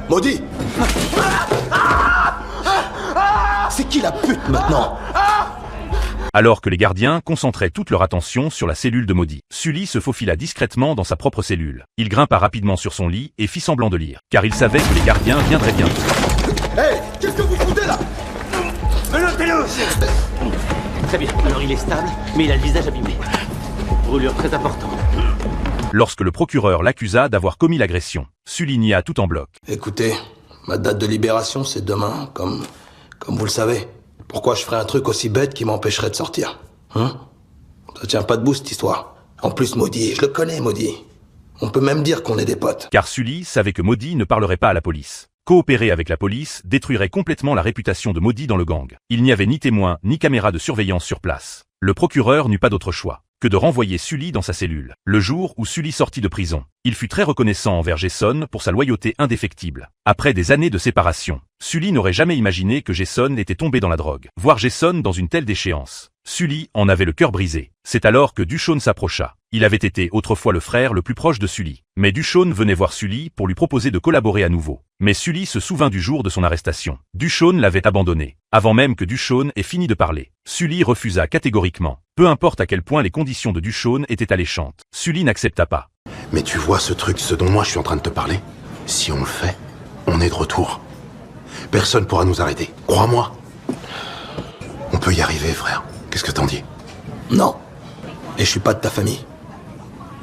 Maudit! C'est qui la pute maintenant? Alors que les gardiens concentraient toute leur attention sur la cellule de Maudit, Sully se faufila discrètement dans sa propre cellule. Il grimpa rapidement sur son lit et fit semblant de lire, car il savait que les gardiens viendraient bientôt. Hey, qu'est-ce que vous foutez là? Menotez-le! Très bien, alors il est stable, mais il a le visage abîmé. Brûlure très importante. Lorsque le procureur l'accusa d'avoir commis l'agression, Sully nia tout en bloc. Écoutez, ma date de libération, c'est demain, comme vous le savez. Pourquoi je ferais un truc aussi bête qui m'empêcherait de sortir? Ça tient pas debout, cette histoire. En plus, Maudit, je le connais, Maudit. On peut même dire qu'on est des potes. Car Sully savait que Maudit ne parlerait pas à la police. Coopérer avec la police détruirait complètement la réputation de Maudit dans le gang. Il n'y avait ni témoin, ni caméra de surveillance sur place. Le procureur n'eut pas d'autre choix que de renvoyer Sully dans sa cellule. Le jour où Sully sortit de prison, il fut très reconnaissant envers Jason pour sa loyauté indéfectible. Après des années de séparation, Sully n'aurait jamais imaginé que Jason était tombé dans la drogue. Voir Jason dans une telle déchéance, Sully en avait le cœur brisé. C'est alors que Dushone s'approcha. Il avait été autrefois le frère le plus proche de Sully. Mais Dushone venait voir Sully pour lui proposer de collaborer à nouveau. Mais Sully se souvint du jour de son arrestation. Dushone l'avait abandonné. Avant même que Dushone ait fini de parler, Sully refusa catégoriquement. Peu importe à quel point les conditions de Dushone étaient alléchantes, Sully n'accepta pas. Mais tu vois ce truc, ce dont moi je suis en train de te parler? Si on le fait, on est de retour. Personne pourra nous arrêter. Crois-moi. On peut y arriver, frère. Qu'est-ce que t'en dis? Non. Et je suis pas de ta famille.